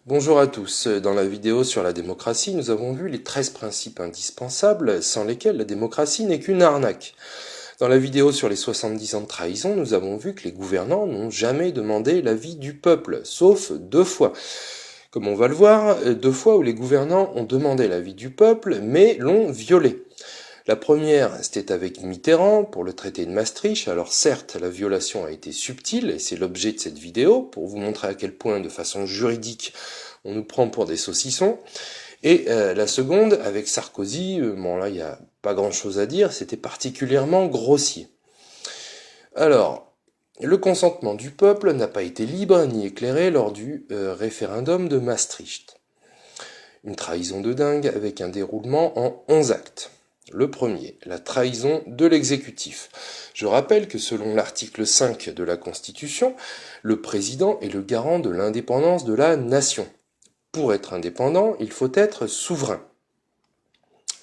Bonjour à tous. Dans la vidéo sur la démocratie, nous avons vu les 13 principes indispensables sans lesquels la démocratie n'est qu'une arnaque. Dans la vidéo sur les 70 ans de trahison, nous avons vu que les gouvernants n'ont jamais demandé l'avis du peuple, sauf 2 fois. Comme on va le voir, 2 fois où les gouvernants ont demandé l'avis du peuple, mais l'ont violé. La première, c'était avec Mitterrand pour le traité de Maastricht. Alors certes, la violation a été subtile, et c'est l'objet de cette vidéo, pour vous montrer à quel point, de façon juridique, on nous prend pour des saucissons. Et la seconde, avec Sarkozy, bon là, il n'y a pas grand-chose à dire, c'était particulièrement grossier. Alors, le consentement du peuple n'a pas été libre ni éclairé lors du référendum de Maastricht. Une trahison de dingue avec un déroulement en 11 actes. Le premier, la trahison de l'exécutif. Je rappelle que selon l'article 5 de la Constitution, le président est le garant de l'indépendance de la nation. Pour être indépendant, il faut être souverain.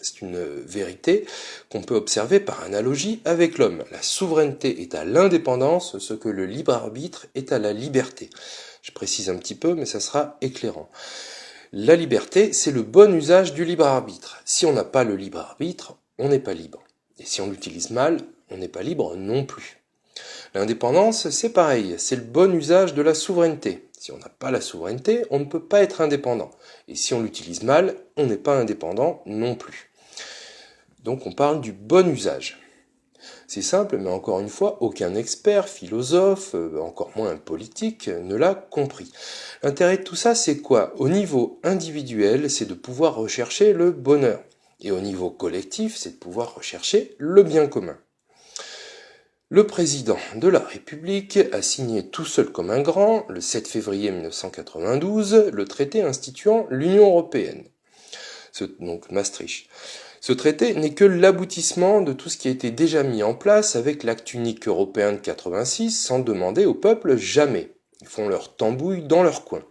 C'est une vérité qu'on peut observer par analogie avec l'homme. La souveraineté est à l'indépendance ce que le libre arbitre est à la liberté. Je précise un petit peu, mais ça sera éclairant. La liberté, c'est le bon usage du libre arbitre. Si on n'a pas le libre arbitre, on n'est pas libre. Et si on l'utilise mal, on n'est pas libre non plus. L'indépendance, c'est pareil, c'est le bon usage de la souveraineté. Si on n'a pas la souveraineté, on ne peut pas être indépendant. Et si on l'utilise mal, on n'est pas indépendant non plus. Donc on parle du bon usage. C'est simple, mais encore une fois, aucun expert, philosophe, encore moins un politique, ne l'a compris. L'intérêt de tout ça, c'est quoi? Au niveau individuel, c'est de pouvoir rechercher le bonheur. Et au niveau collectif, c'est de pouvoir rechercher le bien commun. Le président de la République a signé tout seul comme un grand, le 7 février 1992, le traité instituant l'Union européenne. Donc Maastricht. Ce traité n'est que l'aboutissement de tout ce qui a été déjà mis en place avec l'acte unique européen de 86 sans demander au peuple jamais. Ils font leur tambouille dans leur coin.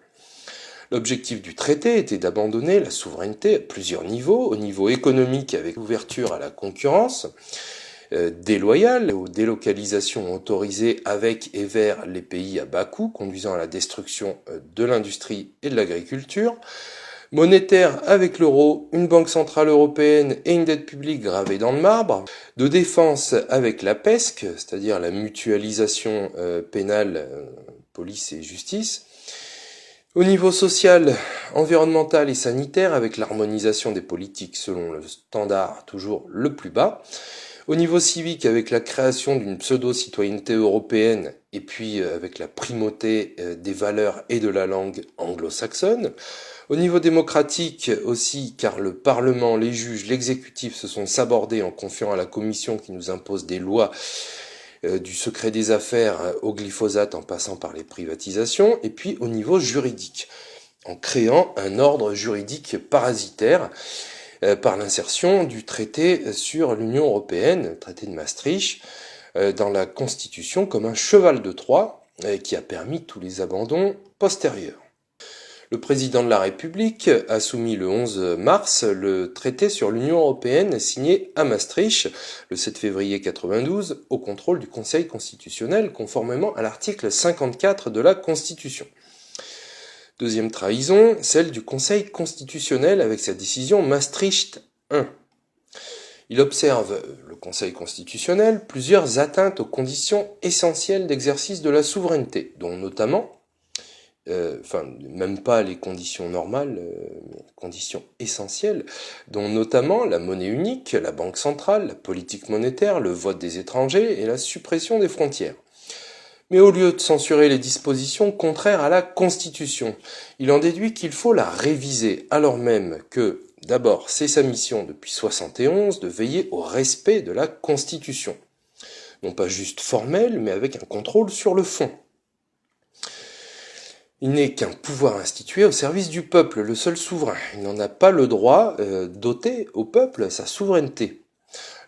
L'objectif du traité était d'abandonner la souveraineté à plusieurs niveaux, au niveau économique avec l'ouverture à la concurrence, déloyale, aux délocalisations autorisées avec et vers les pays à bas coût, conduisant à la destruction de l'industrie et de l'agriculture, monétaire avec l'euro, une banque centrale européenne et une dette publique gravée dans le marbre, de défense avec la PESC, c'est-à-dire la mutualisation pénale, police et justice, au niveau social, environnemental et sanitaire avec l'harmonisation des politiques selon le standard toujours le plus bas, au niveau civique avec la création d'une pseudo-citoyenneté européenne et puis avec la primauté des valeurs et de la langue anglo-saxonne, au niveau démocratique aussi, car le Parlement, les juges, l'exécutif se sont sabordés en confiant à la Commission qui nous impose des lois du secret des affaires au glyphosate en passant par les privatisations, et puis au niveau juridique, en créant un ordre juridique parasitaire par l'insertion du traité sur l'Union européenne, le traité de Maastricht, dans la Constitution comme un cheval de Troie qui a permis tous les abandons postérieurs. Le président de la République a soumis le 11 mars le traité sur l'Union européenne signé à Maastricht le 7 février 1992 au contrôle du Conseil constitutionnel conformément à l'article 54 de la Constitution. Deuxième trahison, celle du Conseil constitutionnel avec sa décision Maastricht 1. Il observe, le Conseil constitutionnel, plusieurs atteintes aux conditions essentielles d'exercice de la souveraineté, dont notamment même pas les conditions normales, mais les conditions essentielles, dont notamment la monnaie unique, la banque centrale, la politique monétaire, le vote des étrangers et la suppression des frontières. Mais au lieu de censurer les dispositions contraires à la Constitution, il en déduit qu'il faut la réviser, alors même que, d'abord, c'est sa mission depuis 1971 de veiller au respect de la Constitution. Non pas juste formel, mais avec un contrôle sur le fond. Il n'est qu'un pouvoir institué au service du peuple, le seul souverain. Il n'en a pas le droit d'ôter au peuple sa souveraineté.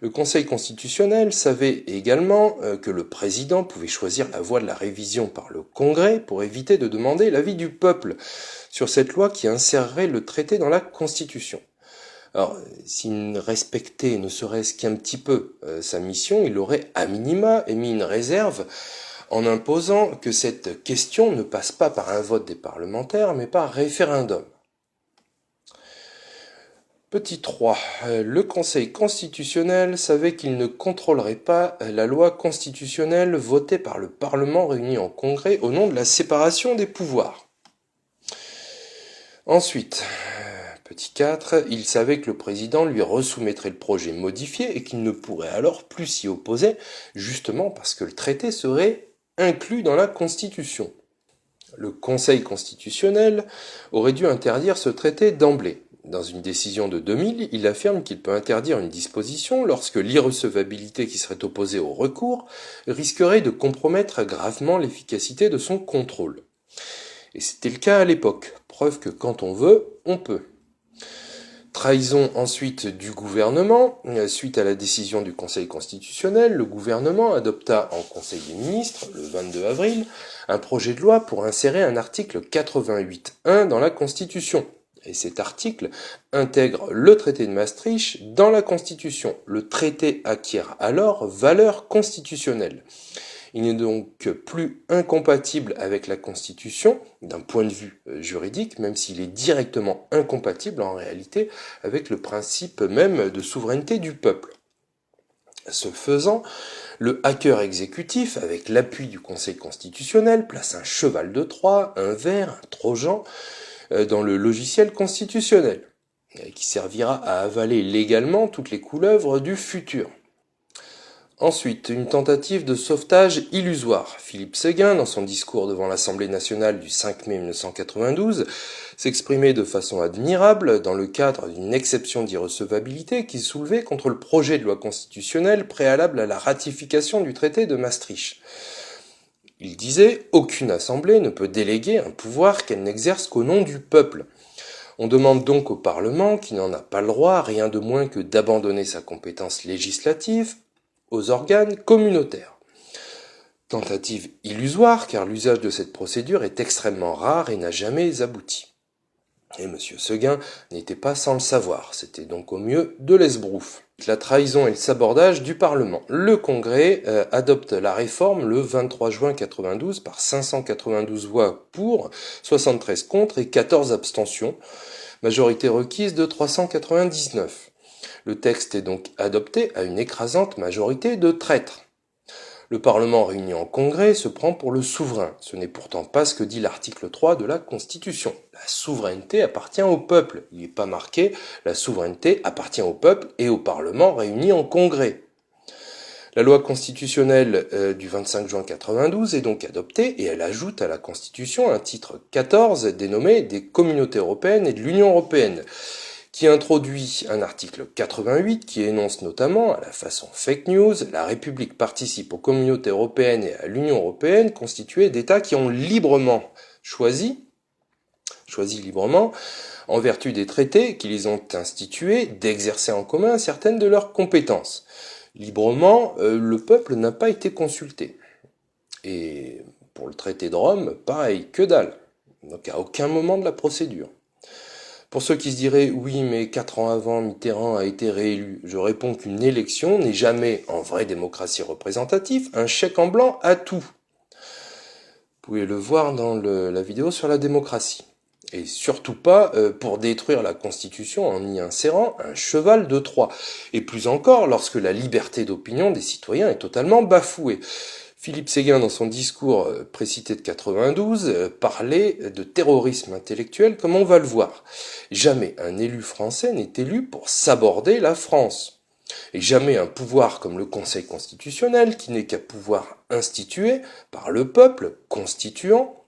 Le Conseil constitutionnel savait également que le président pouvait choisir la voie de la révision par le Congrès pour éviter de demander l'avis du peuple sur cette loi qui insérerait le traité dans la Constitution. Alors, s'il respectait ne serait-ce qu'un petit peu sa mission, il aurait à minima émis une réserve en imposant que cette question ne passe pas par un vote des parlementaires, mais par référendum. Petit 3. Le Conseil constitutionnel savait qu'il ne contrôlerait pas la loi constitutionnelle votée par le Parlement réuni en congrès au nom de la séparation des pouvoirs. Ensuite, petit 4, il savait que le président lui resoumettrait le projet modifié et qu'il ne pourrait alors plus s'y opposer, justement parce que le traité serait inclus dans la Constitution. Le Conseil constitutionnel aurait dû interdire ce traité d'emblée. Dans une décision de 2000, il affirme qu'il peut interdire une disposition lorsque l'irrecevabilité qui serait opposée au recours risquerait de compromettre gravement l'efficacité de son contrôle. Et c'était le cas à l'époque, preuve que quand on veut, on peut. Trahison ensuite du gouvernement. Suite à la décision du Conseil constitutionnel, le gouvernement adopta en Conseil des ministres, le 22 avril, un projet de loi pour insérer un article 88.1 dans la Constitution. Et cet article intègre le traité de Maastricht dans la Constitution. Le traité acquiert alors valeur constitutionnelle. Il n'est donc plus incompatible avec la Constitution, d'un point de vue juridique, même s'il est directement incompatible en réalité avec le principe même de souveraineté du peuple. Ce faisant, le hacker exécutif, avec l'appui du Conseil constitutionnel, place un cheval de Troie, un ver, un trojan, dans le logiciel constitutionnel, qui servira à avaler légalement toutes les couleuvres du futur. Ensuite, une tentative de sauvetage illusoire. Philippe Séguin, dans son discours devant l'Assemblée nationale du 5 mai 1992, s'exprimait de façon admirable dans le cadre d'une exception d'irrecevabilité qu'il soulevait contre le projet de loi constitutionnelle préalable à la ratification du traité de Maastricht. Il disait « Aucune assemblée ne peut déléguer un pouvoir qu'elle n'exerce qu'au nom du peuple ». On demande donc au Parlement, qui n'en a pas le droit, rien de moins que d'abandonner sa compétence législative aux organes communautaires. Tentative illusoire, car l'usage de cette procédure est extrêmement rare et n'a jamais abouti. Et M. Séguin n'était pas sans le savoir, c'était donc au mieux de l'esbrouffe. La trahison et le sabordage du Parlement. Le Congrès adopte la réforme le 23 juin 92 par 592 voix pour, 73 contre et 14 abstentions, majorité requise de 399. Le texte est donc adopté à une écrasante majorité de traîtres. Le Parlement réuni en Congrès se prend pour le souverain. Ce n'est pourtant pas ce que dit l'article 3 de la Constitution. La souveraineté appartient au peuple. Il n'est pas marqué « La souveraineté appartient au peuple et au Parlement réuni en Congrès ». La loi constitutionnelle du 25 juin 92 est donc adoptée et elle ajoute à la Constitution un titre 14 dénommé « Des communautés européennes et de l'Union européenne », qui introduit un article 88 qui énonce notamment, à la façon fake news, la République participe aux communautés européennes et à l'Union européenne constituées d'États qui ont librement choisi librement, en vertu des traités qui les ont institués, d'exercer en commun certaines de leurs compétences. Librement, le peuple n'a pas été consulté. Et pour le traité de Rome, pareil, que dalle. Donc à aucun moment de la procédure. Pour ceux qui se diraient « oui, mais 4 ans avant, Mitterrand a été réélu », je réponds qu'une élection n'est jamais, en vraie démocratie représentative, un chèque en blanc à tout. Vous pouvez le voir dans la vidéo sur la démocratie. Et surtout pas pour détruire la Constitution en y insérant un cheval de Troie. Et plus encore, lorsque la liberté d'opinion des citoyens est totalement bafouée. Philippe Séguin, dans son discours précité de 92, parlait de terrorisme intellectuel comme on va le voir. Jamais un élu français n'est élu pour saborder la France. Et jamais un pouvoir comme le Conseil constitutionnel, qui n'est qu'un pouvoir institué par le peuple constituant,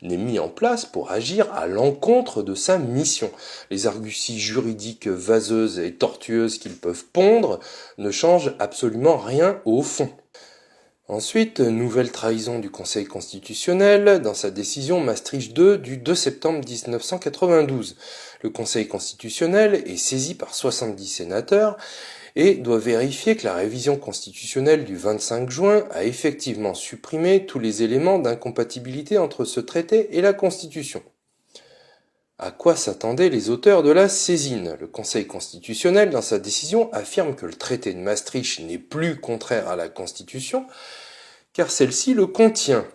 n'est mis en place pour agir à l'encontre de sa mission. Les arguties juridiques vaseuses et tortueuses qu'ils peuvent pondre ne changent absolument rien au fond. Ensuite, nouvelle trahison du Conseil constitutionnel dans sa décision Maastricht 2 du 2 septembre 1992. Le Conseil constitutionnel est saisi par 70 sénateurs et doit vérifier que la révision constitutionnelle du 25 juin a effectivement supprimé tous les éléments d'incompatibilité entre ce traité et la Constitution. À quoi s'attendaient les auteurs de la saisine? Le Conseil constitutionnel, dans sa décision, affirme que le traité de Maastricht n'est plus contraire à la Constitution, car celle-ci le contient.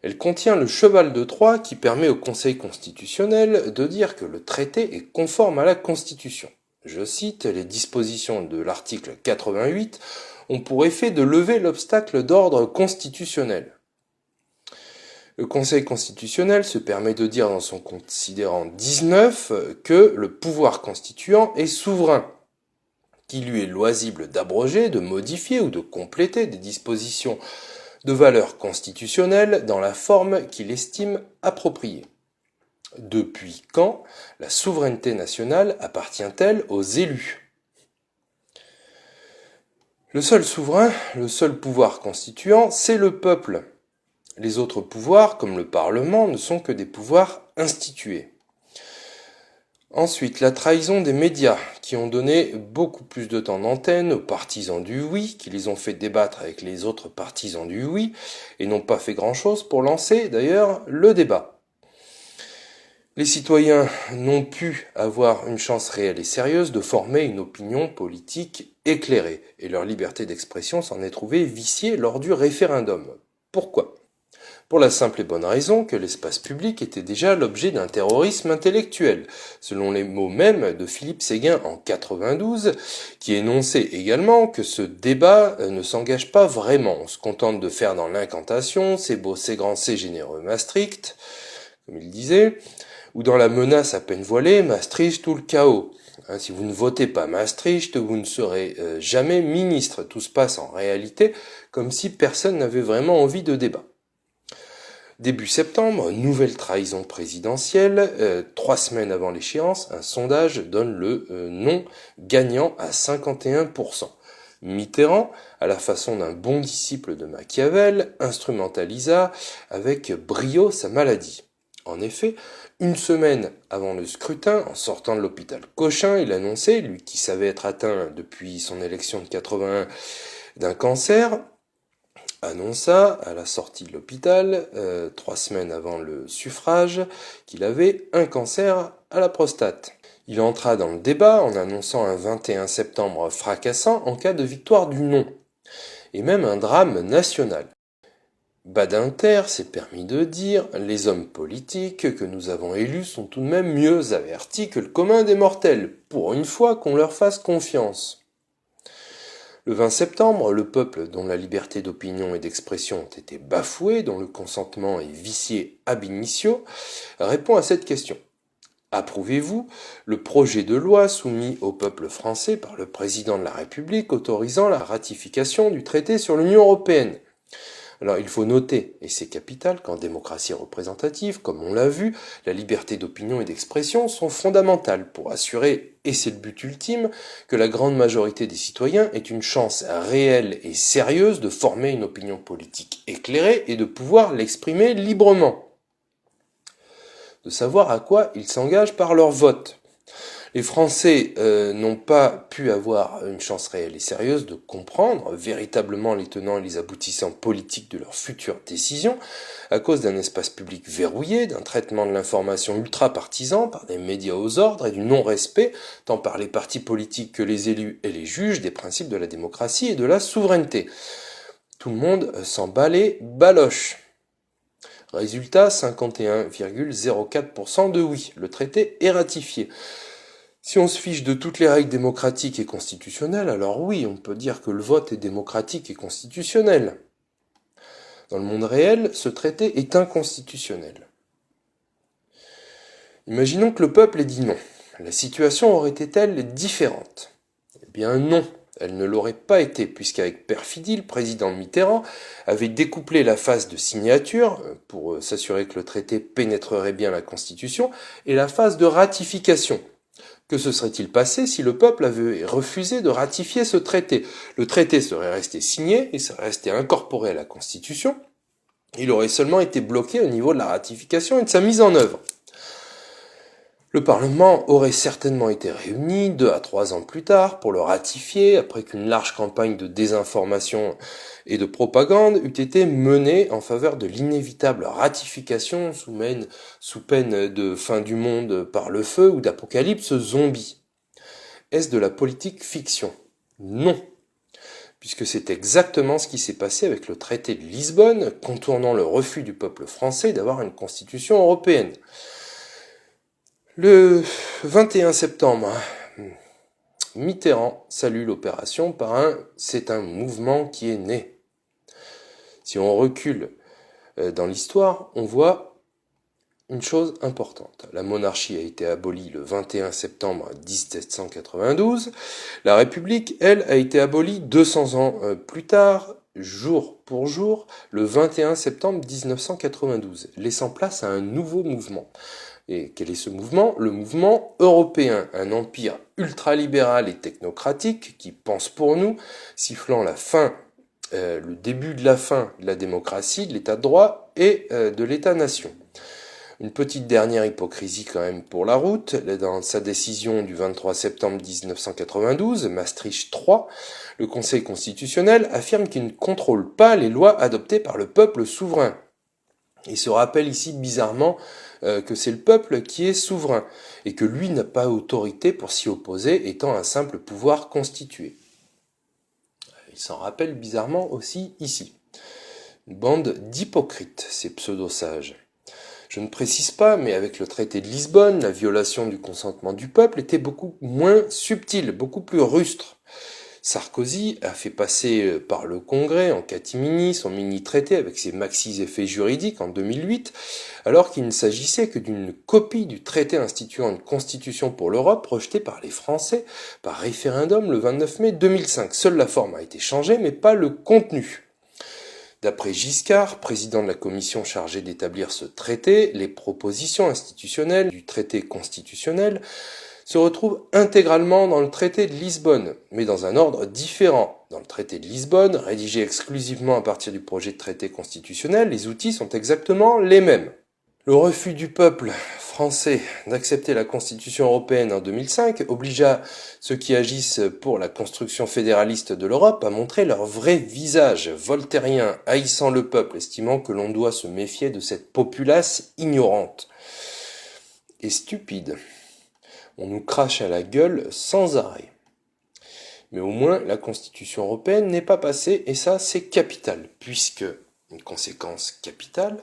Elle contient le cheval de Troie qui permet au Conseil constitutionnel de dire que le traité est conforme à la Constitution. Je cite, les dispositions de l'article 88 ont pour effet de lever l'obstacle d'ordre constitutionnel. Le Conseil constitutionnel se permet de dire dans son considérant 19 que le pouvoir constituant est souverain, qu'il lui est loisible d'abroger, de modifier ou de compléter des dispositions de valeur constitutionnelle dans la forme qu'il estime appropriée. Depuis quand la souveraineté nationale appartient-elle aux élus ? Le seul souverain, le seul pouvoir constituant, c'est le peuple. Les autres pouvoirs, comme le Parlement, ne sont que des pouvoirs institués. Ensuite, la trahison des médias, qui ont donné beaucoup plus de temps d'antenne aux partisans du oui, qui les ont fait débattre avec les autres partisans du oui, et n'ont pas fait grand-chose pour lancer, d'ailleurs, le débat. Les citoyens n'ont pu avoir une chance réelle et sérieuse de former une opinion politique éclairée, et leur liberté d'expression s'en est trouvée viciée lors du référendum. Pourquoi ? Pour la simple et bonne raison que l'espace public était déjà l'objet d'un terrorisme intellectuel, selon les mots mêmes de Philippe Séguin en 92, qui énonçait également que ce débat ne s'engage pas vraiment, on se contente de faire dans l'incantation, c'est beau, c'est grand, c'est généreux, Maastricht, comme il disait, ou dans la menace à peine voilée, Maastricht ou le chaos. Si vous ne votez pas Maastricht, vous ne serez jamais ministre. Tout se passe en réalité comme si personne n'avait vraiment envie de débat. Début septembre, nouvelle trahison présidentielle. 3 semaines avant l'échéance, un sondage donne le non gagnant à 51%. Mitterrand, à la façon d'un bon disciple de Machiavel, instrumentalisa avec brio sa maladie. En effet, 1 semaine avant le scrutin, en sortant de l'hôpital Cochin, il annonçait, lui qui savait être atteint depuis son élection de 81 d'un cancer, annonça à la sortie de l'hôpital, 3 semaines avant le suffrage, qu'il avait un cancer à la prostate. Il entra dans le débat en annonçant un 21 septembre fracassant en cas de victoire du non, et même un drame national. Badinter s'est permis de dire « Les hommes politiques que nous avons élus sont tout de même mieux avertis que le commun des mortels, pour une fois qu'on leur fasse confiance ». Le 20 septembre, le peuple dont la liberté d'opinion et d'expression ont été bafouées, dont le consentement est vicié ab initio, répond à cette question. Approuvez-vous le projet de loi soumis au peuple français par le président de la République autorisant la ratification du traité sur l'Union européenne ? Alors il faut noter, et c'est capital, qu'en démocratie représentative, comme on l'a vu, la liberté d'opinion et d'expression sont fondamentales pour assurer, et c'est le but ultime, que la grande majorité des citoyens ait une chance réelle et sérieuse de former une opinion politique éclairée et de pouvoir l'exprimer librement. De savoir à quoi ils s'engagent par leur vote. Les Français n'ont pas pu avoir une chance réelle et sérieuse de comprendre véritablement les tenants et les aboutissants politiques de leurs futures décisions à cause d'un espace public verrouillé, d'un traitement de l'information ultra-partisan par des médias aux ordres et du non-respect, tant par les partis politiques que les élus et les juges, des principes de la démocratie et de la souveraineté. Tout le monde s'en bat les baloches. Résultat, 51,04% de oui. Le traité est ratifié. Si on se fiche de toutes les règles démocratiques et constitutionnelles, alors oui, on peut dire que le vote est démocratique et constitutionnel. Dans le monde réel, ce traité est inconstitutionnel. Imaginons que le peuple ait dit non. La situation aurait été-elle différente ? Eh bien non, elle ne l'aurait pas été, puisqu'avec perfidie, le président Mitterrand avait découplé la phase de signature, pour s'assurer que le traité pénétrerait bien la Constitution, et la phase de ratification. Que se serait-il passé si le peuple avait refusé de ratifier ce traité ? Le traité serait resté signé, il serait resté incorporé à la Constitution, il aurait seulement été bloqué au niveau de la ratification et de sa mise en œuvre. Le Parlement aurait certainement été réuni 2 à 3 ans plus tard pour le ratifier, après qu'une large campagne de désinformation et de propagande eût été menée en faveur de l'inévitable ratification sous peine de fin du monde par le feu ou d'apocalypse zombie. Est-ce de la politique fiction ? Non. puisque c'est exactement ce qui s'est passé avec le traité de Lisbonne, contournant le refus du peuple français d'avoir une constitution européenne. Le 21 septembre, Mitterrand salue l'opération par un « c'est un mouvement qui est né ». Si on recule dans l'histoire, on voit une chose importante. La monarchie a été abolie le 21 septembre 1792. La République, elle, a été abolie 200 ans plus tard, jour pour jour, le 21 septembre 1992, laissant place à un nouveau mouvement. Et quel est ce mouvement? Le mouvement européen, un empire ultralibéral et technocratique qui pense pour nous, sifflant la fin, le début de la fin de la démocratie, de l'état de droit et de l'état-nation. Une petite dernière hypocrisie quand même pour la route. Dans sa décision du 23 septembre 1992, Maastricht 3, le Conseil constitutionnel affirme qu'il ne contrôle pas les lois adoptées par le peuple souverain. Il se rappelle ici bizarrement que c'est le peuple qui est souverain et que lui n'a pas autorité pour s'y opposer, étant un simple pouvoir constitué. Il s'en rappelle bizarrement aussi ici. Une bande d'hypocrites, ces pseudo-sages. Je ne précise pas, mais avec le traité de Lisbonne, la violation du consentement du peuple était beaucoup moins subtile, beaucoup plus rustre. Sarkozy a fait passer par le Congrès en catimini son mini-traité avec ses maxis effets juridiques en 2008, alors qu'il ne s'agissait que d'une copie du traité instituant une constitution pour l'Europe rejetée par les Français par référendum le 29 mai 2005. Seule la forme a été changée, mais pas le contenu. D'après Giscard, président de la commission chargée d'établir ce traité, les propositions institutionnelles du traité constitutionnel se retrouvent intégralement dans le traité de Lisbonne, mais dans un ordre différent. Dans le traité de Lisbonne, rédigé exclusivement à partir du projet de traité constitutionnel, les outils sont exactement les mêmes. Le refus du peuple français d'accepter la Constitution européenne en 2005 obligea ceux qui agissent pour la construction fédéraliste de l'Europe à montrer leur vrai visage, voltairien, haïssant le peuple, estimant que l'on doit se méfier de cette populace ignorante et stupide. On nous crache à la gueule sans arrêt. Mais au moins, la Constitution européenne n'est pas passée, et ça, c'est capital, puisque, une conséquence capitale,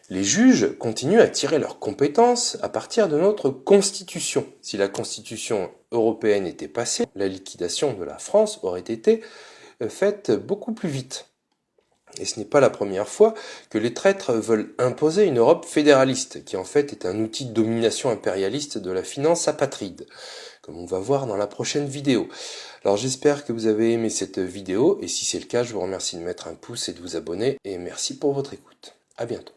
les juges continuent à tirer leurs compétences à partir de notre Constitution. Si la Constitution européenne était passée, la liquidation de la France aurait été faite beaucoup plus vite. Et ce n'est pas la première fois que les traîtres veulent imposer une Europe fédéraliste, qui en fait est un outil de domination impérialiste de la finance apatride, comme on va voir dans la prochaine vidéo. Alors j'espère que vous avez aimé cette vidéo, et si c'est le cas, je vous remercie de mettre un pouce et de vous abonner, et merci pour votre écoute. À bientôt.